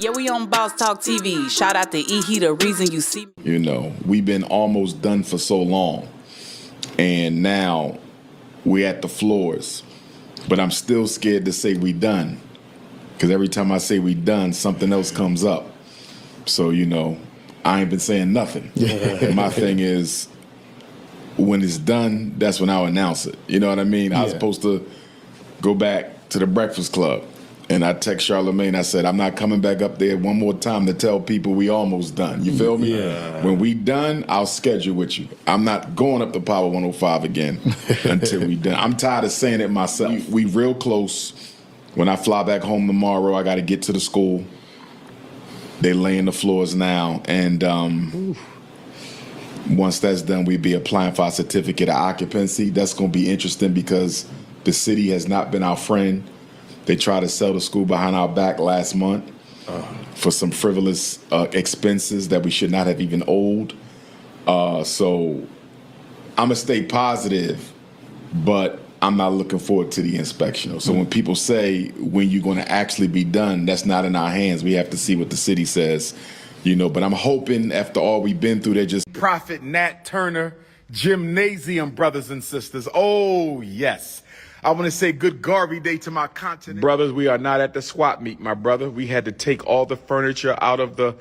Yeah, we on Boss Talk TV. Shout out to E. He the reason you see me. You know, we've been almost done for so long. And now we're at the floors. But I'm still scared to say we done. Because every time I say we done, something else comes up. So, you know, I ain't been saying nothing. My thing is, when it's done, that's when I'll announce it. You know what I mean? I was supposed to go back to the Breakfast Club. And I text Charlamagne, I said, I'm not coming back up there one more time to tell people we almost done. You feel me? Yeah. When we done, I'll schedule with you. I'm not going up to Power 105 again until we done. I'm tired of saying it myself. We real close. When I fly back home tomorrow, I got to get to the school. They laying the floors now. And once that's done, we'll be applying for our certificate of occupancy. That's going to be interesting because the city has not been our friend. They tried to sell the school behind our back last month for some frivolous expenses that we should not have even owed. So I'm going to stay positive, but I'm not looking forward to the inspection. So when people say, when you're going to actually be done, that's not in our hands. We have to see what the city says, you know. But I'm hoping after all we've been through, they just... Prophet Nat Turner, Gymnasium brothers and sisters. Oh, yes. I want to say good Garvey Day to my continent. Brothers, we are not at the swap meet, my brother. We had to take all the furniture out of the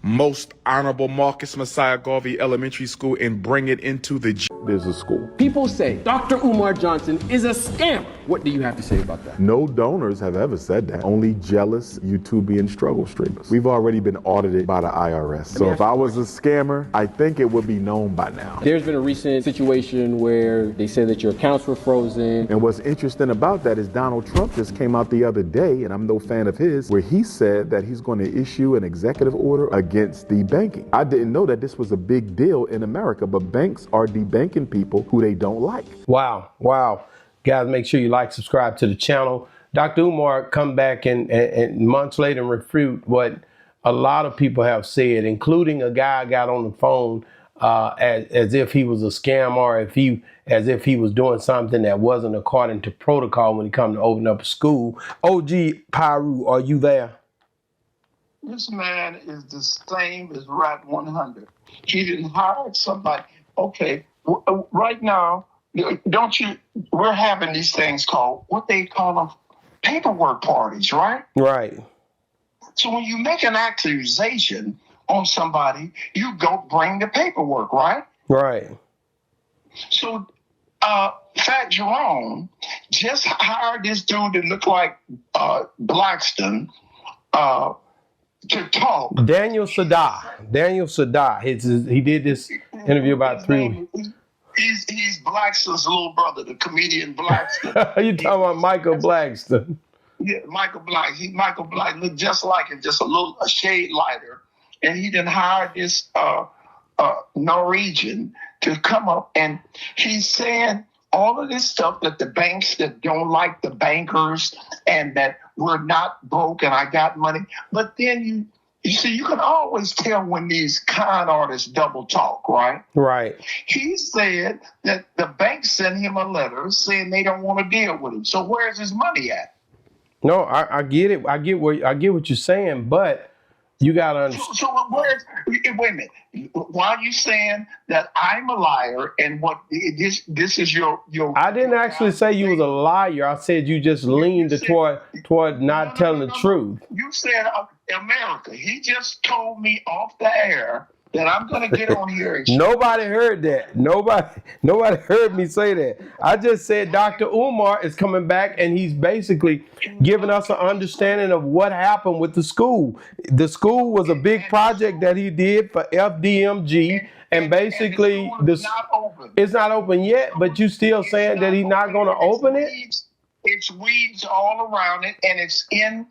Most Honorable Marcus Messiah Garvey Elementary School and bring it into the... There's a school. People say Dr. Umar Johnson is a scammer. What do you have to say about that? No donors have ever said that. Only jealous YouTubian struggle streamers. We've already been audited by the IRS. So if I was a scammer, I think it would be known by now. There's been a recent situation where they said that your accounts were frozen. And what's interesting about that is Donald Trump just came out the other day, and I'm no fan of his, where he said that he's going to issue an executive order against the banking. I didn't know that this was a big deal in America, but banks are debanking people who they don't like. Wow. Guys, make sure you like, subscribe to the channel. Dr. Umar come back and months later and refute what a lot of people have said, including a guy got on the phone as if he was a scam or as if he was doing something that wasn't according to protocol when he come to open up a school. OG Pyru, are you there? This man is the same as Rat 100. He didn't hire somebody. Okay, right now, we're having these things called, what they call them, paperwork parties, right? Right. So when you make an accusation on somebody, you go bring the paperwork, right? Right. So Fat Jerome just hired this dude that looked like Blackston to talk. Daniel Sadar. He did this interview about 3 weeks. He's Blackston's little brother, the comedian Blackston. You talking about Michael Blackston? Yeah, Michael Black. Michael Black looked just like him, just a shade lighter. And he didn't hire this Norwegian to come up, and he's saying all of this stuff that the banks that don't like the bankers and that we're not broke and I got money. But then you see, you can always tell when these con artists double talk, right? Right. He said that the bank sent him a letter saying they don't want to deal with him. So where's his money at? No, I get it. I get what you're saying, but you gotta understand. So wait a minute. Why are you saying that I'm a liar and what this is your? I didn't actually say you was a liar. I said you just leaned toward not telling the truth. You said America. He just told me off the air that I'm going to get on here. And Nobody heard that. Nobody heard me say that. I just said Dr. Umar is coming back and he's basically giving us an understanding of what happened with the school. The school was a big project that he did for FDMG, and basically it's not open yet, but you still saying that he's not going to open it? It's weeds all around it, and it's in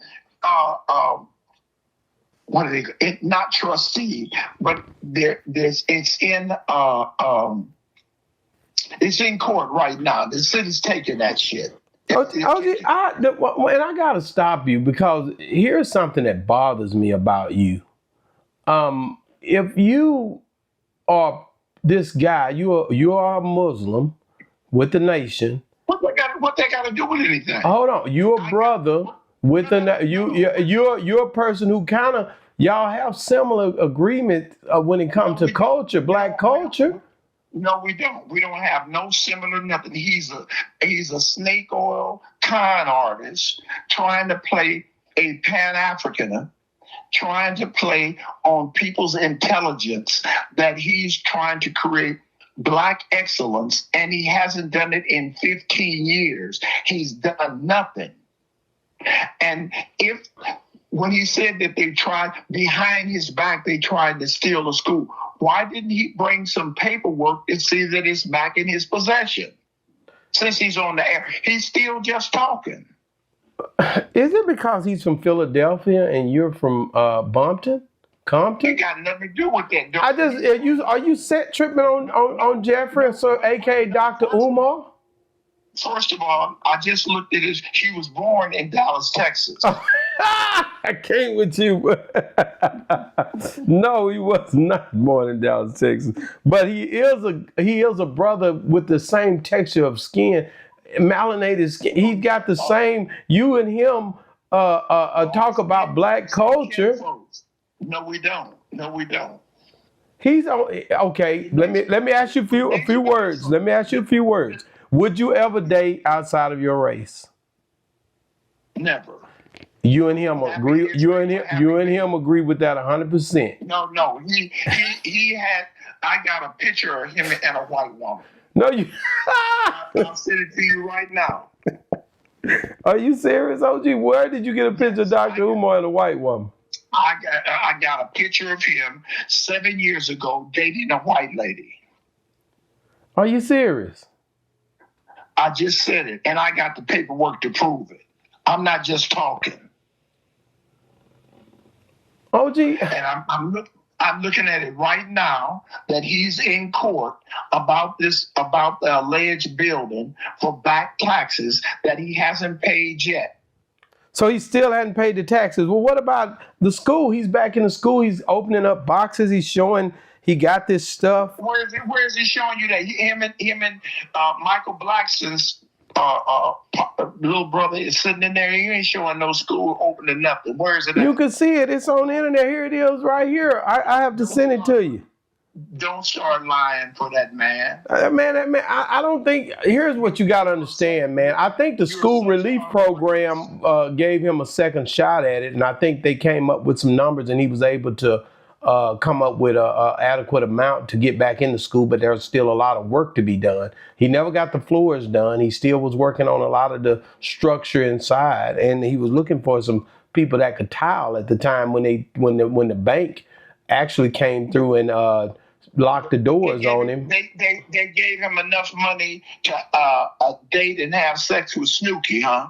what are they? Not trustee, but it's in court right now. The city's taking that shit. And I gotta stop you because here's something that bothers me about you. If you are this guy, you are a Muslim with the nation. What they got to do with anything? Hold on, you're a brother With you're a person who kind of y'all have similar agreement when it comes to culture, black culture. No, we don't. We don't have no similar nothing. He's a snake oil con artist trying to play a Pan-Africaner, trying to play on people's intelligence that he's trying to create black excellence, and he hasn't done it in 15 years. He's done nothing. And when he said that they tried behind his back, they tried to steal the school, why didn't he bring some paperwork to see that it's back in his possession? Since he's on the air, he's still just talking. Is it because he's from Philadelphia and you're from Compton? It got nothing to do with that. Are you set tripping on Jeffrey, so aka Dr. Umar? First of all, I just looked at he was born in Dallas, Texas. I came with you. No, he was not born in Dallas, Texas. But he is a brother with the same texture of skin, melanated skin. He's got the same. You and him talk about black culture. No, we don't. No, we don't. He's okay. Let me ask you a few words. Let me ask you a few words. Would you ever date outside of your race? Never. You and him agree. You and him agree with that 100%. No. He had. I got a picture of him and a white woman. No, you. I'll send it to you right now. Are you serious, OG? Where did you get a picture of Dr. Umar and a white woman? I got a picture of him 7 years ago dating a white lady. Are you serious? I just said it, and I got the paperwork to prove it. I'm not just talking. OG. And I'm looking at it right now that he's in court about the alleged building for back taxes that he hasn't paid yet. So he still hadn't paid the taxes. Well, what about the school? He's back in the school. He's opening up boxes. He's showing he got this stuff. Where is he showing you that? Him and Michael Blackson's little brother is sitting in there. He ain't showing no school opening nothing. Where is it at? You can see it. It's on the internet. Here it is right here. I have to send it to you. Don't start lying for that man. I don't think, here's what you got to understand, man. I think the school relief program gave him a second shot at it, and I think they came up with some numbers, and he was able to come up with a adequate amount to get back into school, but there's still a lot of work to be done. He never got the floors done. He still was working on a lot of the structure inside, and he was looking for some people that could tile at the time when the bank actually came through and locked the doors on him. They gave him enough money to date and have sex with Snooki, huh?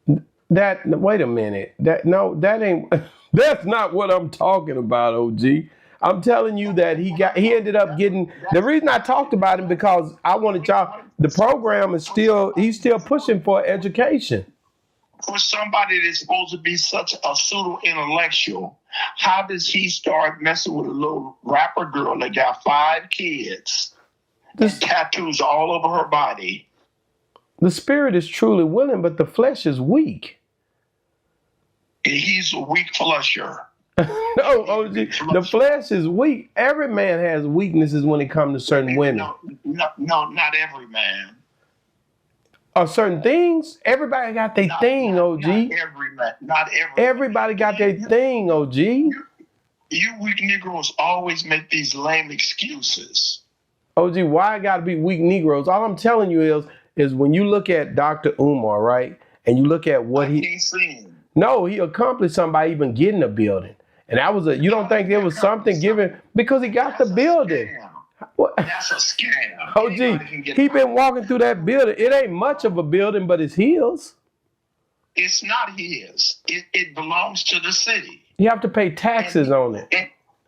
Wait a minute. That ain't. That's not what I'm talking about, OG. I'm telling you that he ended up getting. The reason I talked about him because I wanted y'all. The program is he's still pushing for education. For somebody that's supposed to be such a pseudo intellectual, how does he start messing with a little rapper girl that got 5 kids and tattoos all over her body? The spirit is truly willing, but the flesh is weak. He's a weak flesher. No, OG, the flesh is weak. Every man has weaknesses when it comes to certain women. No, not every man. Certain things, everybody got their thing, OG. Not every. Everybody got their thing, OG. You weak Negroes always make these lame excuses. OG, why I gotta be weak Negroes? All I'm telling you is when you look at Dr. Umar, right, and you look at what he accomplished something by even getting a building, and that was you don't think there was something given because he got the building. What? That's a scam. OG, he been walking through that building. It ain't much of a building, but it's his. It's not his. It belongs to the city. You have to pay taxes on it.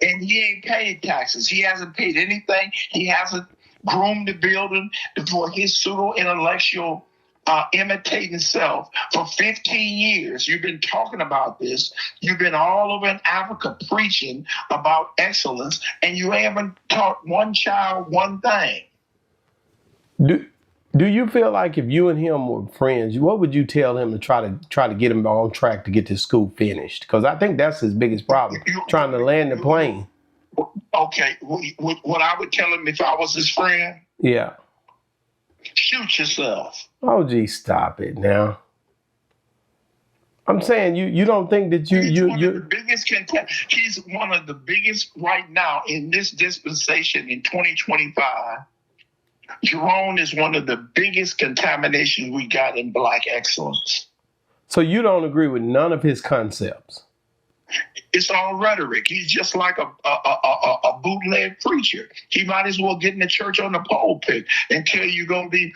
And he ain't paid taxes. He hasn't paid anything. He hasn't groomed the building for his pseudo-intellectual imitating self for 15 years. You've been talking about this. You've been all over in Africa preaching about excellence, and you haven't taught one child one thing. Do you feel like if you and him were friends, what would you tell him to try to get him on track to get this school finished? Because I think that's his biggest problem, trying to land the plane. Okay, what I would tell him if I was his friend, Yeah. shoot yourself. Oh, gee, stop it now. I'm saying you don't think that He's one of the biggest he's one of the biggest right now in this dispensation in 2025. Jerome is one of the biggest contaminations we got in black excellence. So you don't agree with none of his concepts? It's all rhetoric. He's just like a bootleg preacher. He might as well get in the church on the pulpit and tell you you're going to be,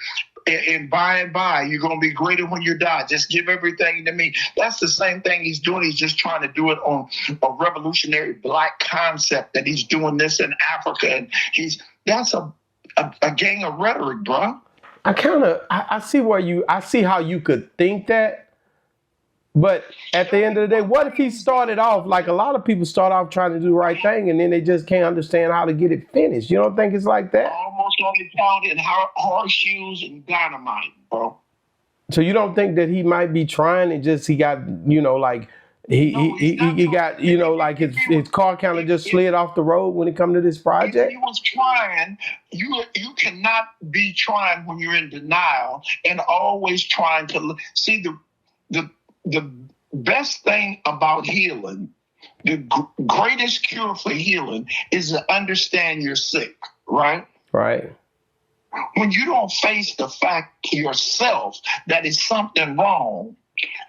and by and by, you're going to be greater when you die. Just give everything to me. That's the same thing he's doing. He's just trying to do it on a revolutionary black concept that he's doing this in Africa. And that's a gang of rhetoric, bro. I see how you could think that. But at the end of the day, what if he started off like a lot of people start off trying to do the right thing and then they just can't understand how to get it finished? You don't think it's like that? Almost only found in horseshoes and dynamite, bro. So you don't think that he might be trying and just he got, like he got, like his car kind of just slid off the road when it come to this project? If he was trying, you cannot be trying when you're in denial and always trying to see the best thing about healing, the greatest cure for healing is to understand you're sick, right? Right. When you don't face the fact yourself that is something wrong,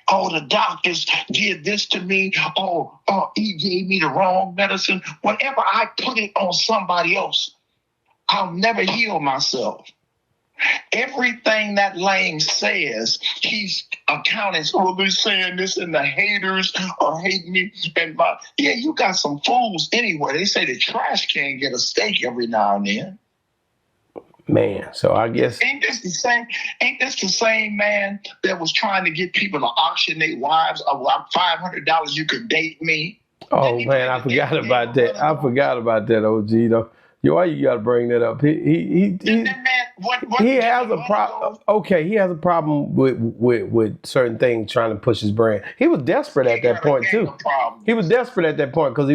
oh, the doctors did this to me, oh, he gave me the wrong medicine. Whenever I put it on somebody else, I'll never heal myself. Everything that Lang says, he's accounting. So we'll be saying this, and the haters are hating me. And you got some fools anyway. They say the trash can get a steak every now and then. Man, so I guess ain't this the same man that was trying to get people to auction their wives? $500 you could date me. Oh man, I forgot about that. OG though. Why you gotta bring that up? He has a problem. Okay, he has a problem with certain things trying to push his brand. He was desperate at that point too. He was desperate at that point because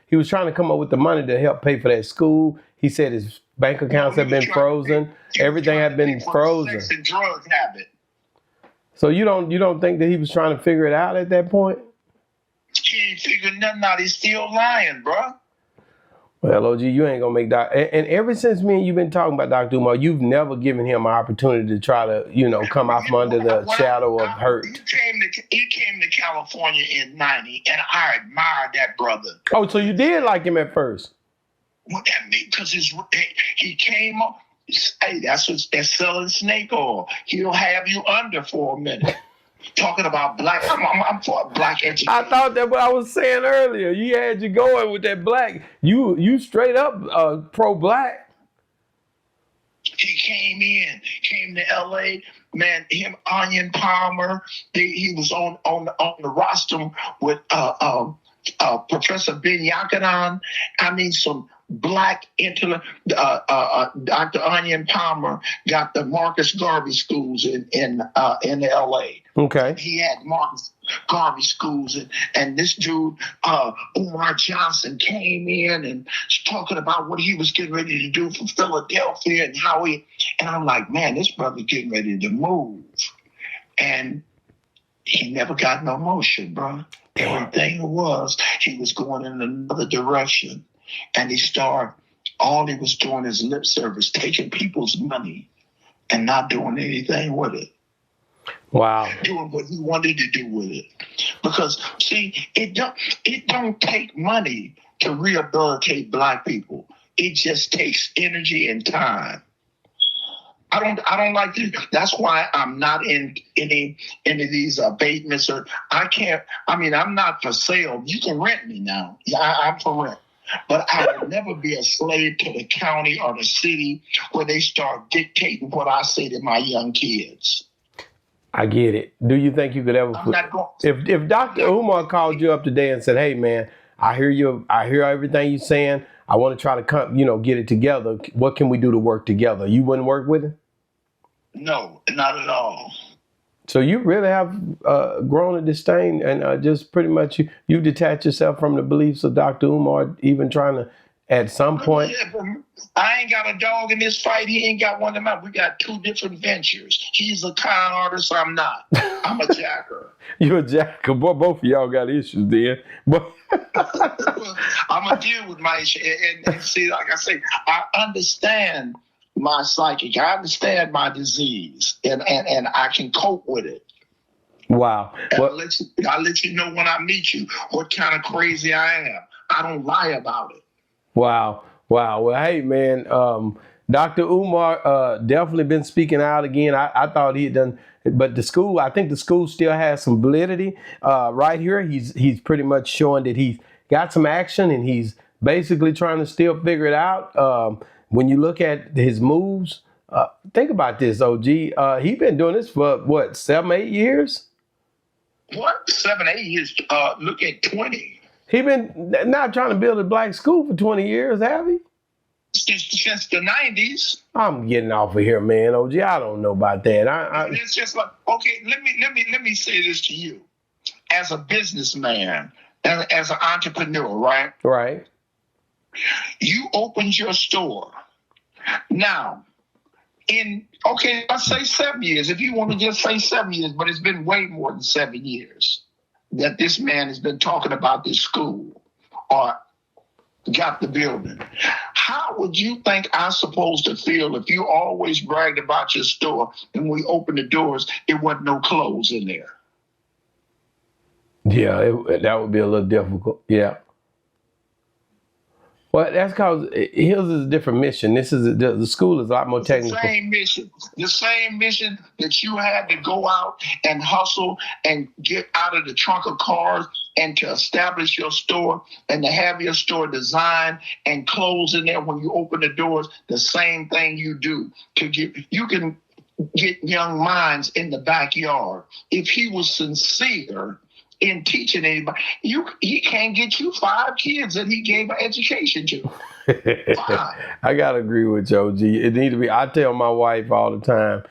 he was trying to come up with the money to help pay for that school. He said his bank accounts have been frozen. Everything had been frozen. Sex and drug habit. So you don't think that he was trying to figure it out at that point? He ain't figured nothing out. He's still lying, bro. Well, OG, you ain't gonna make Doc. And ever since me and you've been talking about Dr. Umar, you've never given him an opportunity to try to, come out from under the shadow of hurt. He came to California in '90, and I admired that brother. Oh, so you did like him at first? What that mean? Because he came up. Hey, that's selling snake oil. He'll have you under for a minute. Talking about black, I'm for black education. I thought that what I was saying earlier. He had you going with that black. You straight up pro-black. He came to L.A. Man, him, Onion Palmer. He was on the roster with Professor Ben Yakanan. I mean, some black intellect. Dr. Onion Palmer got the Marcus Garvey schools in L.A. Okay. He had Marcus Garvey schools, and this dude, Umar Johnson, came in and was talking about what he was getting ready to do for Philadelphia and and I'm like, man, this brother getting ready to move. And he never got no motion, bro. Everything he was going in another direction. And all he was doing is lip service, taking people's money and not doing anything with it. Wow. Doing what he wanted to do with it. Because, see, it don't take money to rehabilitate black people. It just takes energy and time. I don't like this. That's why I'm not in any of these abatements I'm not for sale. You can rent me now. Yeah, I'm for rent. But I will never be a slave to the county or the city where they start dictating what I say to my young kids. I get it. Do you think you could ever if Dr. Umar called you up today and said, "Hey man, I hear everything you're saying. I want to try to come, get it together. What can we do to work together?" You wouldn't work with him? No, not at all. So you really have grown a disdain and just pretty much you detach yourself from the beliefs of Dr. Umar, even trying to, at some point. Yeah, but I ain't got a dog in this fight. He ain't got one of mine. We got two different ventures. He's a con artist. I'm not. I'm a jacker. You're a jacker. Boy, both of y'all got issues then. But I'm going to deal with my issue. And see, like I say, I understand my psychic. I understand my disease. And I can cope with it. wow. And Well, I'll let you know when I meet you what kind of crazy I am. I don't lie about it. wow. Wow. Well, hey, man, Dr. Umar definitely been speaking out again. I thought he had done, but I think the school still has some validity. Right here, he's pretty much showing that he's got some action and he's basically trying to still figure it out. When you look at his moves, think about this, OG. He's been doing this for what, 7, 8 years? What? 7, 8 years? Look at 20. He been not trying to build a black school for 20 years, have he? Since the 90s. I'm getting off of here, man. OG, I don't know about that. It's just like, okay, let me say this to you. As a businessman, as an entrepreneur, right? Right. You opened your store. Now, let's say 7 years. If you want to just say 7 years, but it's been way more than 7 years that this man has been talking about this school or got the building. How would you think I'm supposed to feel if you always bragged about your store and when we opened the doors, it wasn't no clothes in there? Yeah, that would be a little difficult. Yeah. Well, that's because his is a different mission. This is the school is a lot more technical. The same mission that you had to go out and hustle and get out of the trunk of cars and to establish your store and to have your store designed and closed in there when you open the doors. The same thing you do you can get young minds in the backyard. If he was sincere in teaching anybody, he can't get you 5 kids that he gave an education to. I gotta agree with you, OG. It need to be. I tell my wife all the time.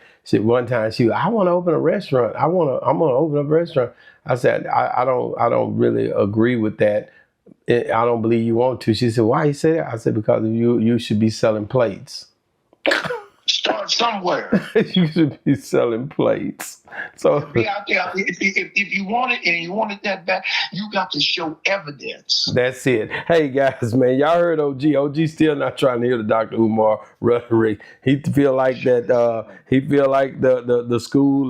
One time I want to open a restaurant. I'm gonna open up a restaurant. I said I don't really agree with that. I don't believe you want to. She said, why you say that? I said, because you should be selling plates. Start somewhere. You should be selling plates. So be out there. If you want it and you want it that bad, you got to show evidence. That's it. Hey guys, man, y'all heard OG. OG still not trying to hear the Dr. Umar rhetoric. He feel like that. He feel like the school,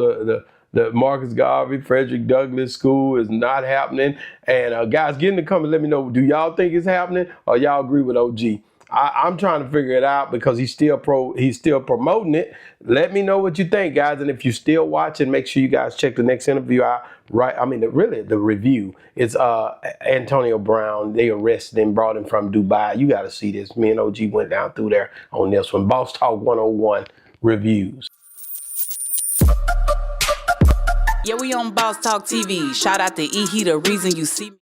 the Marcus Garvey, Frederick Douglass school is not happening. And guys, get in the comments. Let me know. Do y'all think it's happening, or y'all agree with OG? I'm trying to figure it out because he's still promoting it. Let me know what you think, guys. And if you're still watching, make sure you guys check the next interview out. Right? I mean, the review. It's Antonio Brown. They arrested him, brought him from Dubai. You got to see this. Me and OG went down through there on this one. Boss Talk 101 reviews. Yeah, we on Boss Talk TV. Shout out to E. He the reason you see me.